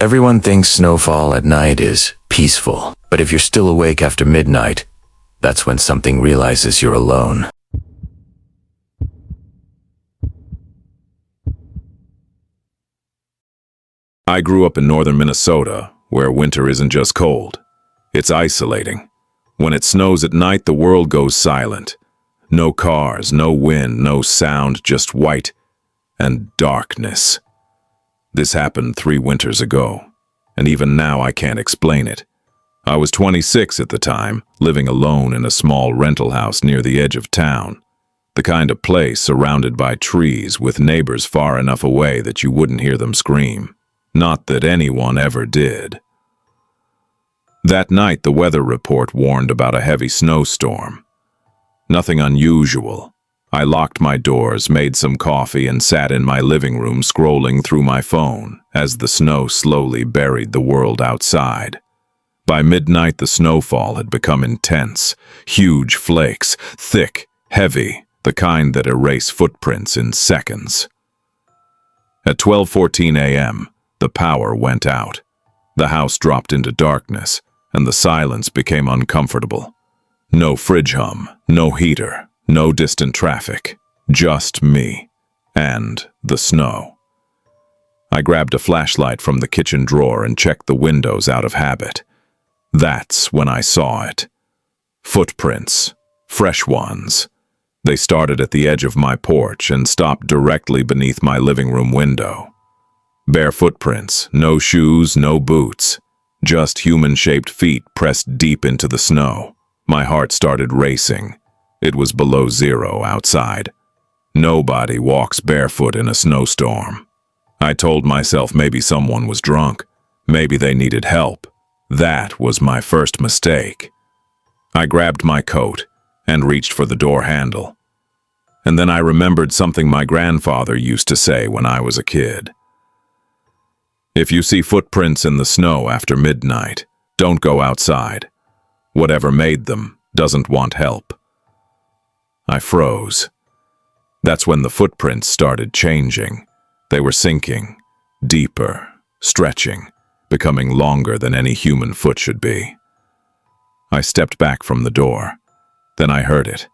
Everyone thinks snowfall at night is peaceful, but if you're still awake after midnight, that's when something realizes you're alone. I grew up in northern Minnesota, where winter isn't just cold. It's isolating. When it snows at night, the world goes silent. No cars, no wind, no sound, just white and darkness. This happened 3 winters ago, and even now I can't explain it. I was 26 at the time, living alone in a small rental house near the edge of town. The kind of place surrounded by trees with neighbors far enough away that you wouldn't hear them scream. Not that anyone ever did. That night, the weather report warned about a heavy snowstorm. Nothing unusual. I locked my doors, made some coffee, and sat in my living room scrolling through my phone as the snow slowly buried the world outside. By midnight, the snowfall had become intense. Huge flakes, thick, heavy, the kind that erase footprints in seconds. At 12:14 a.m., the power went out. The house dropped into darkness, and the silence became uncomfortable. No fridge hum, no heater, no distant traffic, just me and the snow. I grabbed a flashlight from the kitchen drawer and checked the windows out of habit. That's when I saw it. Footprints, fresh ones. They started at the edge of my porch and stopped directly beneath my living room window. Bare footprints, no shoes, no boots, just human-shaped feet pressed deep into the snow. My heart started racing. It was below zero outside. Nobody walks barefoot in a snowstorm. I told myself maybe someone was drunk. Maybe they needed help. That was my first mistake. I grabbed my coat and reached for the door handle. And then I remembered something my grandfather used to say when I was a kid. If you see footprints in the snow after midnight, don't go outside. Whatever made them doesn't want help. I froze. That's when the footprints started changing. They were sinking, deeper, stretching, becoming longer than any human foot should be. I stepped back from the door. Then I heard it.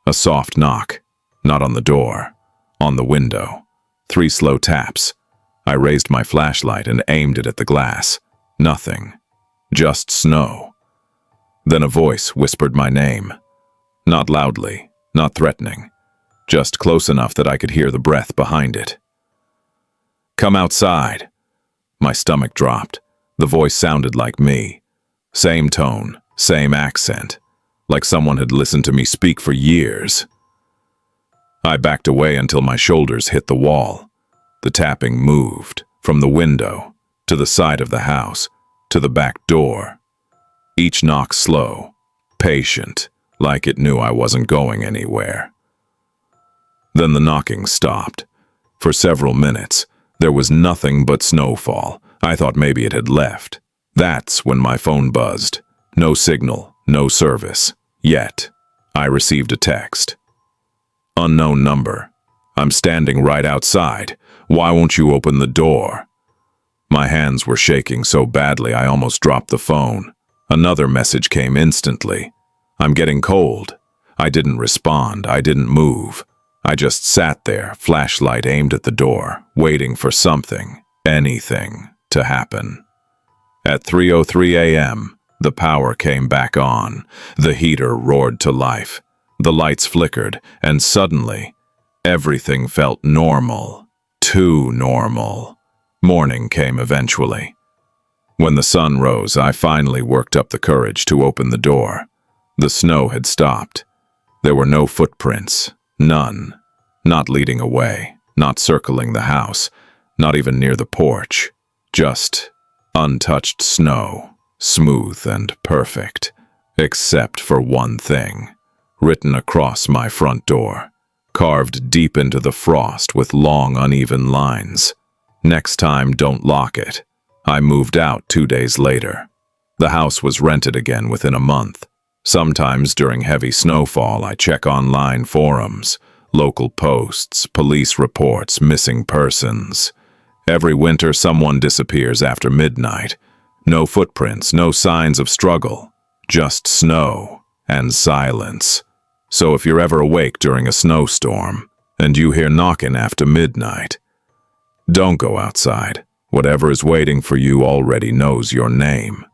A soft knock, not on the door, on the window. 3 slow taps. I raised my flashlight and aimed it at the glass. Nothing. Just snow. Then a voice whispered my name. Not loudly, not threatening. Just close enough that I could hear the breath behind it. Come outside. My stomach dropped. The voice sounded like me. Same tone, same accent. Like someone had listened to me speak for years. I backed away until my shoulders hit the wall. The tapping moved, from the window, to the side of the house, to the back door. Each knock slow, patient, like it knew I wasn't going anywhere. Then the knocking stopped. For several minutes, there was nothing but snowfall. I thought maybe it had left. That's when my phone buzzed. No signal, no service. Yet, I received a text. Unknown number. I'm standing right outside. Why won't you open the door? My hands were shaking so badly I almost dropped the phone. Another message came instantly. I'm getting cold. I didn't respond. I didn't move. I just sat there, flashlight aimed at the door, waiting for something, anything, to happen. At 3:03 a.m., the power came back on. The heater roared to life. The lights flickered, and suddenly, everything felt normal. Too normal. Morning came eventually. When the sun rose, I finally worked up the courage to open the door. The snow had stopped. There were no footprints. None. Not leading away. Not circling the house. Not even near the porch. Just untouched snow. Smooth and perfect. Except for one thing. Written across my front door. Carved deep into the frost with long, uneven lines. Next time, don't lock it. I moved out 2 days later. The house was rented again within a month. Sometimes during heavy snowfall, I check online forums, local posts, police reports, missing persons. Every winter, someone disappears after midnight. No footprints, no signs of struggle, just snow and silence. So if you're ever awake during a snowstorm and you hear knocking after midnight, don't go outside. Whatever is waiting for you already knows your name.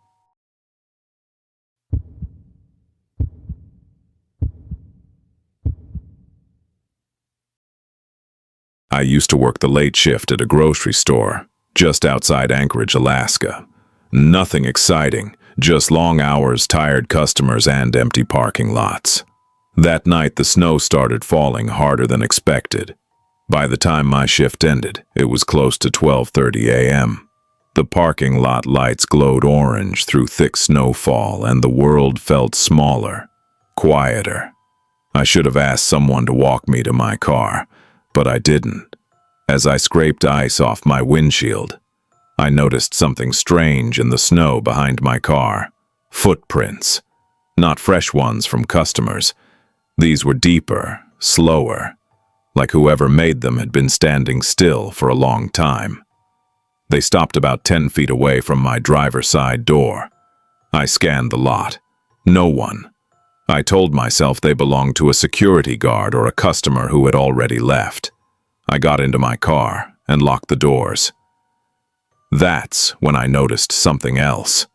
I used to work the late shift at a grocery store just outside Anchorage, Alaska. Nothing exciting, just long hours, tired customers, and empty parking lots. That night, the snow started falling harder than expected. By the time my shift ended, it was close to 12:30 a.m. The parking lot lights glowed orange through thick snowfall, and the world felt smaller, quieter. I should have asked someone to walk me to my car, but I didn't. As I scraped ice off my windshield, I noticed something strange in the snow behind my car. Footprints. Not fresh ones from customers. These were deeper, slower, like whoever made them had been standing still for a long time. They stopped about 10 feet away from my driver's side door. I scanned the lot. No one. I told myself they belonged to a security guard or a customer who had already left. I got into my car and locked the doors. That's when I noticed something else.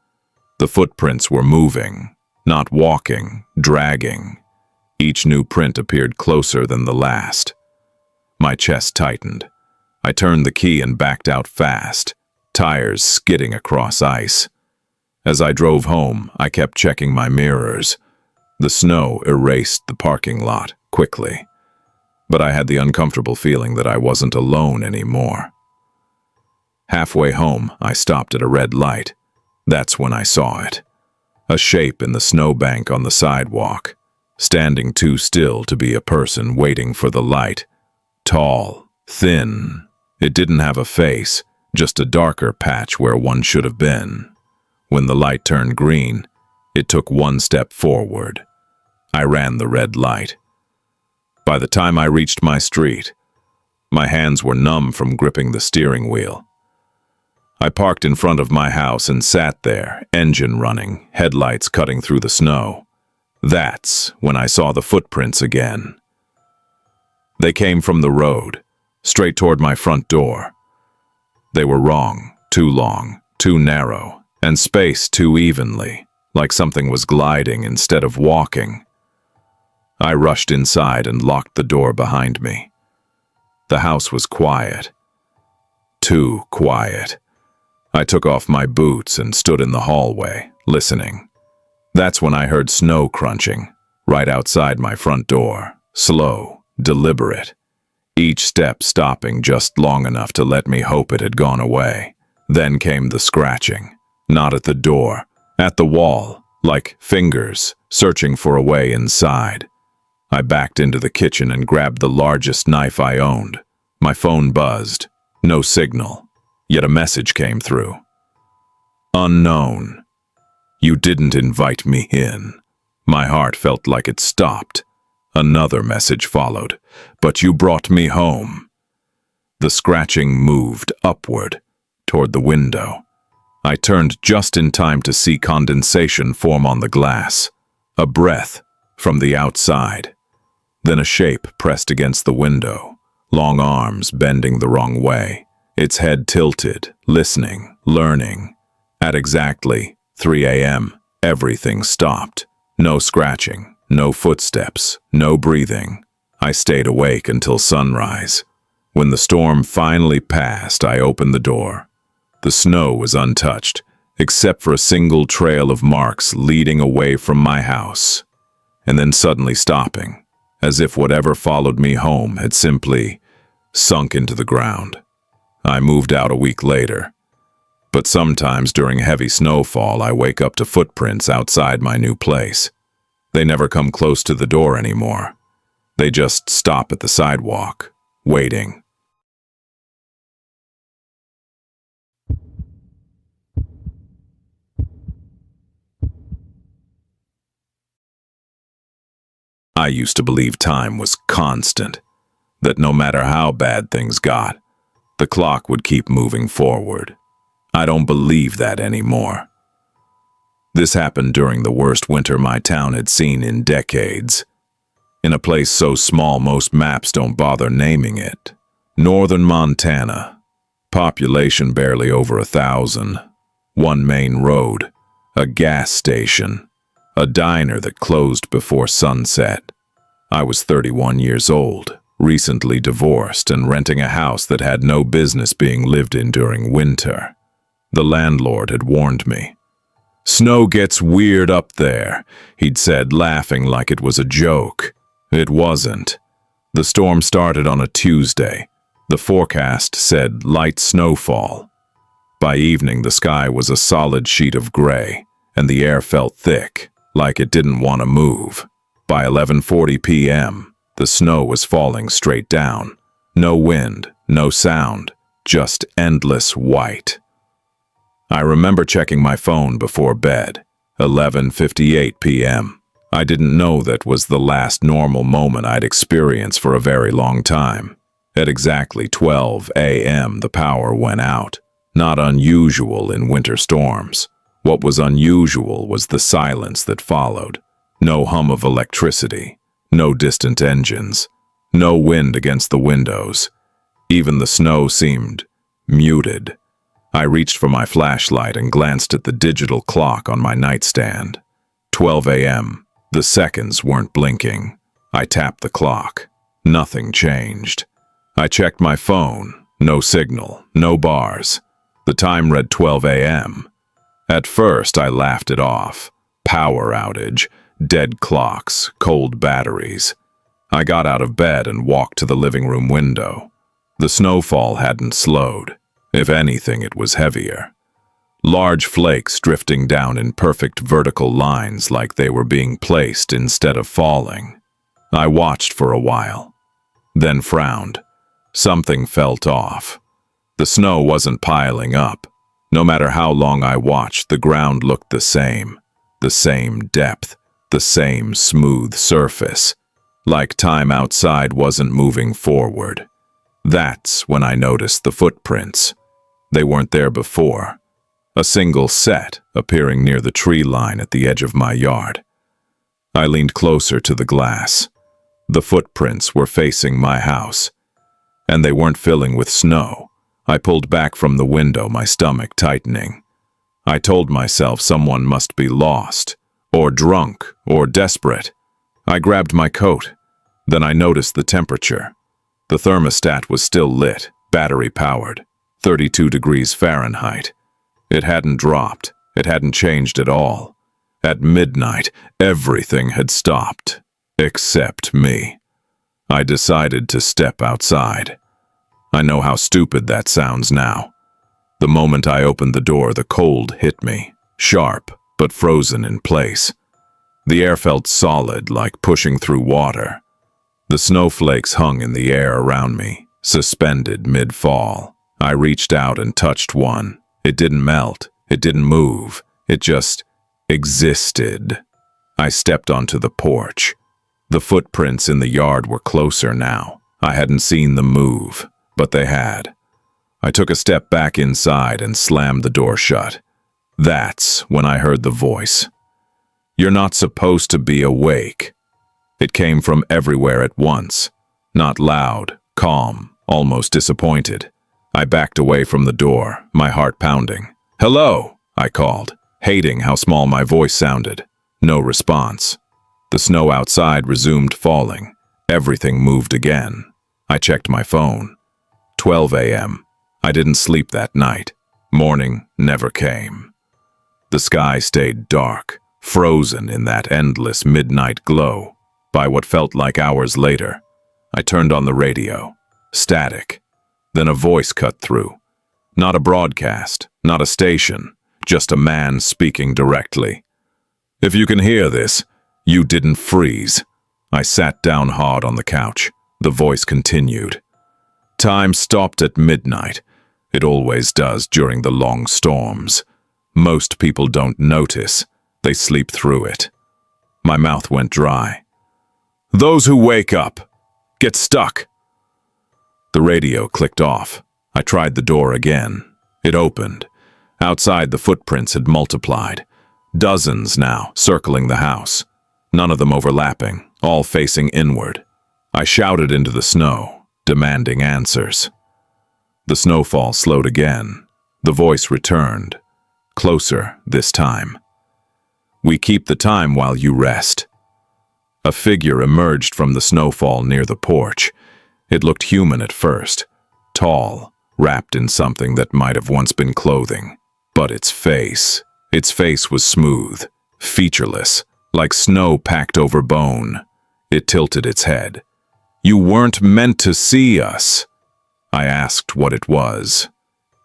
The footprints were moving, not walking, dragging. Each new print appeared closer than the last. My chest tightened. I turned the key and backed out fast, tires skidding across ice. As I drove home, I kept checking my mirrors. The snow erased the parking lot quickly, but I had the uncomfortable feeling that I wasn't alone anymore. Halfway home, I stopped at a red light. That's when I saw it. A shape in the snowbank on the sidewalk, standing too still to be a person waiting for the light. Tall, thin. It didn't have a face, just a darker patch where one should have been. When the light turned green, it took one step forward. I ran the red light. By the time I reached my street, my hands were numb from gripping the steering wheel. I parked in front of my house and sat there, engine running, headlights cutting through the snow. That's when I saw the footprints again. They came from the road, straight toward my front door. They were wrong, too long, too narrow, and spaced too evenly, like something was gliding instead of walking. I rushed inside and locked the door behind me. The house was quiet. Too quiet. I took off my boots and stood in the hallway, listening. That's when I heard snow crunching, right outside my front door, slow, deliberate. Each step stopping just long enough to let me hope it had gone away. Then came the scratching, not at the door, at the wall, like fingers searching for a way inside. I backed into the kitchen and grabbed the largest knife I owned. My phone buzzed. No signal. Yet a message came through. Unknown. You didn't invite me in. My heart felt like it stopped. Another message followed. But you brought me home. The scratching moved upward, toward the window. I turned just in time to see condensation form on the glass. A breath from the outside. Then a shape pressed against the window, long arms bending the wrong way, its head tilted, listening, learning. At exactly 3 a.m., everything stopped. No scratching, no footsteps, no breathing. I stayed awake until sunrise. When the storm finally passed, I opened the door. The snow was untouched, except for a single trail of marks leading away from my house, and then suddenly stopping, as if whatever followed me home had simply sunk into the ground. I moved out a week later, but sometimes during heavy snowfall I wake up to footprints outside my new place. They never come close to the door anymore. They just stop at the sidewalk, waiting. I used to believe time was constant, that no matter how bad things got, The clock would keep moving forward. I don't believe that anymore. This happened during the worst winter my town had seen in decades. In a place so small most maps don't bother naming it. Northern Montana. Population barely over 1,000. One main road. A gas station. A diner that closed before sunset. I was 31 years old, recently divorced and renting a house that had no business being lived in during winter. The landlord had warned me. "Snow gets weird up there," he'd said, laughing like it was a joke. It wasn't. The storm started on a Tuesday. The forecast said light snowfall. By evening, the sky was a solid sheet of gray, and the air felt thick, like it didn't want to move. By 11:40 p.m., the snow was falling straight down. No wind, no sound, just endless white. I remember checking my phone before bed, 11:58 p.m. I didn't know that was the last normal moment I'd experienced for a very long time. At exactly 12 a.m., the power went out. Not unusual in winter storms. What was unusual was the silence that followed. No hum of electricity, no distant engines, no wind against the windows. Even the snow seemed muted. I reached for my flashlight and glanced at the digital clock on my nightstand. 12 a.m. The seconds weren't blinking. I tapped the clock. Nothing changed. I checked my phone. No signal, no bars. The time read 12 a.m. At first, I laughed it off. Power outage, dead clocks, cold batteries. I got out of bed and walked to the living room window. The snowfall hadn't slowed. If anything, it was heavier. Large flakes drifting down in perfect vertical lines like they were being placed instead of falling. I watched for a while, then frowned. Something felt off. The snow wasn't piling up. No matter how long I watched, the ground looked the same depth, the same smooth surface, like time outside wasn't moving forward. That's when I noticed the footprints. They weren't there before. A single set appearing near the tree line at the edge of my yard. I leaned closer to the glass. The footprints were facing my house, and they weren't filling with snow. I pulled back from the window, my stomach tightening. I told myself someone must be lost, or drunk, or desperate. I grabbed my coat. Then I noticed the temperature. The thermostat was still lit, battery-powered, 32 degrees Fahrenheit. It hadn't dropped. It hadn't changed at all. At midnight, everything had stopped, except me. I decided to step outside. I know how stupid that sounds now. The moment I opened the door, the cold hit me, sharp but frozen in place. The air felt solid, like pushing through water. The snowflakes hung in the air around me, suspended mid-fall. I reached out and touched one. It didn't melt. It didn't move. It just existed. I stepped onto the porch. The footprints in the yard were closer now. I hadn't seen them move, but they had. I took a step back inside and slammed the door shut. That's when I heard the voice. "You're not supposed to be awake." It came from everywhere at once. Not loud, calm, almost disappointed. I backed away from the door, my heart pounding. "Hello," I called, hating how small my voice sounded. No response. The snow outside resumed falling. Everything moved again. I checked my phone. 12 a.m. I didn't sleep that night. Morning never came. The sky stayed dark, frozen in that endless midnight glow. By what felt like hours later, I turned on the radio. Static. Then a voice cut through. Not a broadcast, not a station, just a man speaking directly. "If you can hear this, you didn't freeze." I sat down hard on the couch. The voice continued. "Time stopped at midnight. It always does during the long storms. Most people don't notice. They sleep through it." My mouth went dry. "Those who wake up get stuck." The radio clicked off. I tried the door again. It opened. Outside, the footprints had multiplied. Dozens now, circling the house. None of them overlapping, all facing inward. I shouted into the snow, demanding answers. The snowfall slowed again. The voice returned. Closer this time. "We keep the time while you rest." A figure emerged from the snowfall near the porch. It looked human at first. Tall, wrapped in something that might have once been clothing. But its face was smooth, featureless, like snow packed over bone. It tilted its head. "You weren't meant to see us." I asked what it was.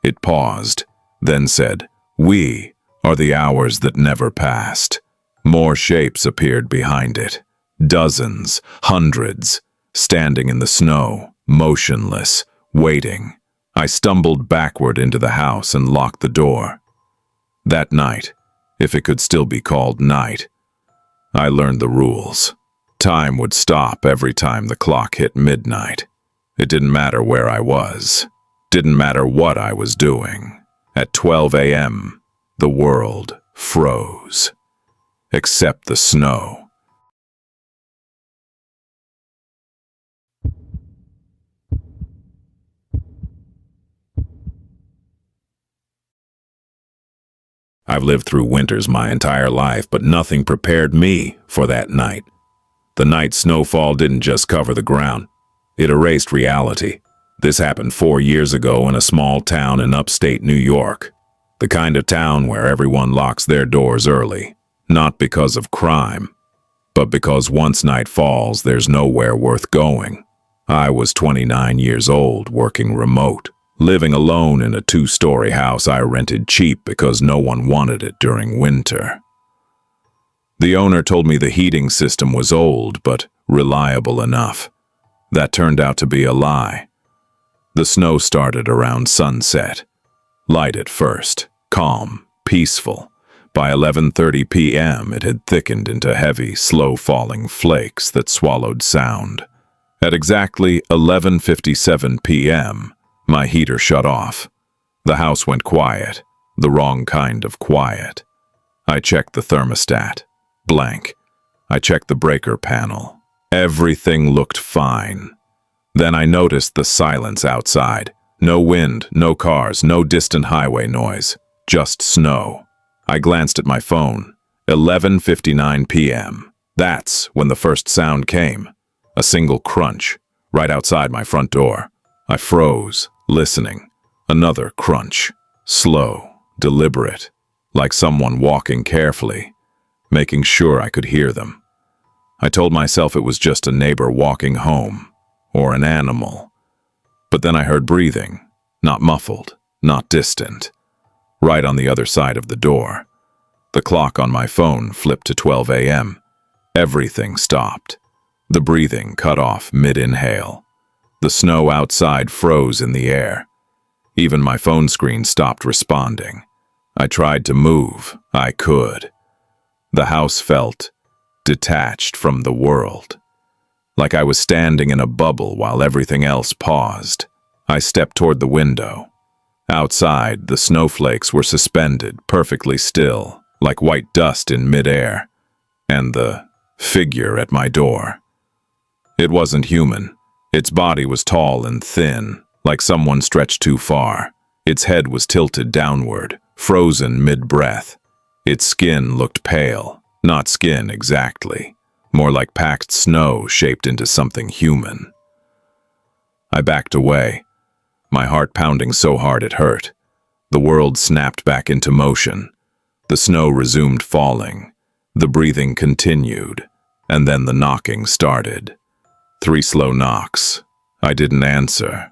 It paused, then said, "We are the hours that never passed." More shapes appeared behind it. Dozens, hundreds, standing in the snow, motionless, waiting. I stumbled backward into the house and locked the door. That night, if it could still be called night, I learned the rules. Time would stop every time the clock hit midnight. It didn't matter where I was. Didn't matter what I was doing. At 12 a.m., the world froze. Except the snow. I've lived through winters my entire life, but nothing prepared me for that night. The night snowfall didn't just cover the ground. It erased reality. This happened 4 years ago in a small town in upstate New York. The kind of town where everyone locks their doors early. Not because of crime, but because once night falls, there's nowhere worth going. I was 29 years old, working remote. Living alone in a 2-story house I rented cheap because no one wanted it during winter. The owner told me the heating system was old, but reliable enough. That turned out to be a lie. The snow started around sunset. Light at first, calm, peaceful. By 11:30 p.m., it had thickened into heavy, slow-falling flakes that swallowed sound. At exactly 11:57 p.m., my heater shut off. The house went quiet, the wrong kind of quiet. I checked the thermostat. Blank. I checked the breaker panel. Everything looked fine. Then I noticed the silence outside. No wind, no cars, no distant highway noise. Just snow. I glanced at my phone. 11:59 p.m. That's when the first sound came. A single crunch, right outside my front door. I froze, listening. Another crunch. Slow, deliberate, like someone walking carefully, making sure I could hear them. I told myself it was just a neighbor walking home, or an animal. But then I heard breathing, not muffled, not distant, right on the other side of the door. The clock on my phone flipped to 12 a.m. Everything stopped. The breathing cut off mid-inhale. The snow outside froze in the air. Even my phone screen stopped responding. I tried to move. I could. The house felt detached from the world, like I was standing in a bubble while everything else paused. I stepped toward the window. Outside, the snowflakes were suspended, perfectly still, like white dust in midair, and the figure at my door. It wasn't human. Its body was tall and thin, like someone stretched too far. Its head was tilted downward, frozen mid-breath. Its skin looked pale, not skin exactly, more like packed snow shaped into something human. I backed away, my heart pounding so hard it hurt. The world snapped back into motion. The snow resumed falling. The breathing continued, and then the knocking started. 3 slow knocks. I didn't answer.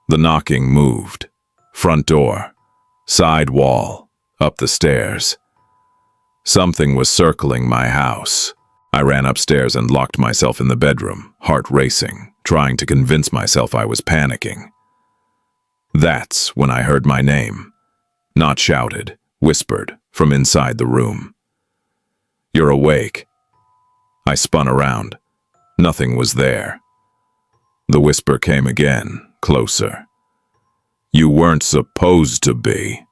The knocking moved. Front door, side wall, up the stairs. Something was circling my house. I ran upstairs and locked myself in the bedroom, heart racing, trying to convince myself I was panicking. That's when I heard my name. Not shouted, whispered from inside the room. "You're awake." I spun around. Nothing was there. The whisper came again, closer. You weren't supposed to be.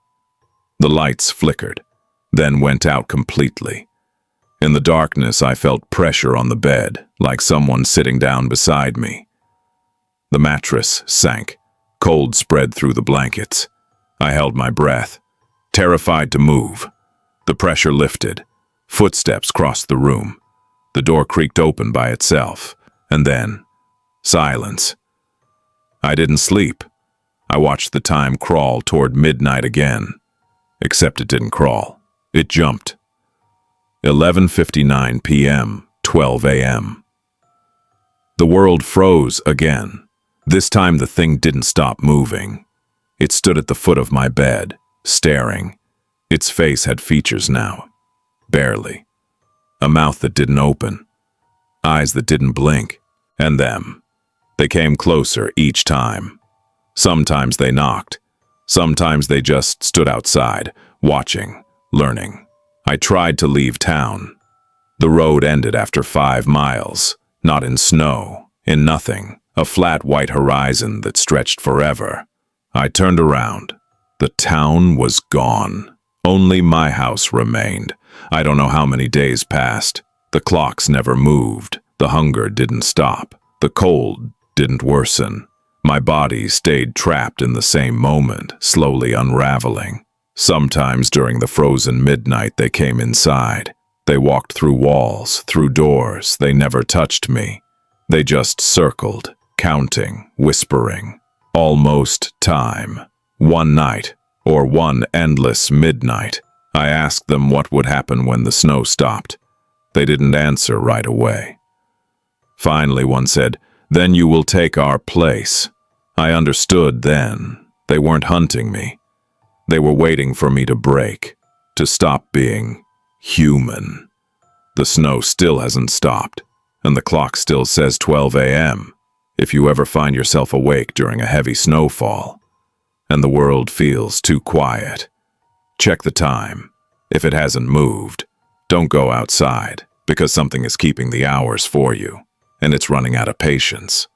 The lights flickered, then went out completely. In the darkness, I felt pressure on the bed, like someone sitting down beside me. The mattress sank. Cold spread through the blankets. I held my breath, terrified to move. The pressure lifted. Footsteps crossed the room. The door creaked open by itself. And then, silence. I didn't sleep. I watched the time crawl toward midnight again. Except it didn't crawl. It jumped. 11:59 p.m., 12 a.m. The world froze again. This time the thing didn't stop moving. It stood at the foot of my bed, staring. Its face had features now. Barely. A mouth that didn't open. Eyes that didn't blink. And them. They came closer each time. Sometimes they knocked. Sometimes they just stood outside, watching, learning. I tried to leave town. The road ended after 5 miles, not in snow, in nothing, a flat white horizon that stretched forever. I turned around. The town was gone. Only my house remained. I don't know how many days passed. The clocks never moved. The hunger didn't stop. The cold didn't worsen. My body stayed trapped in the same moment, slowly unraveling. Sometimes during the frozen midnight they came inside. They walked through walls, through doors. They never touched me. They just circled, counting, whispering. Almost time. One night, or one endless midnight. I asked them what would happen when the snow stopped. They didn't answer right away. Finally, one said, "Then you will take our place." I understood then. They weren't hunting me. They were waiting for me to break, to stop being human. The snow still hasn't stopped, and the clock still says 12 a.m. If you ever find yourself awake during a heavy snowfall, and the world feels too quiet, check the time. If it hasn't moved, don't go outside, because something is keeping the hours for you, and it's running out of patience.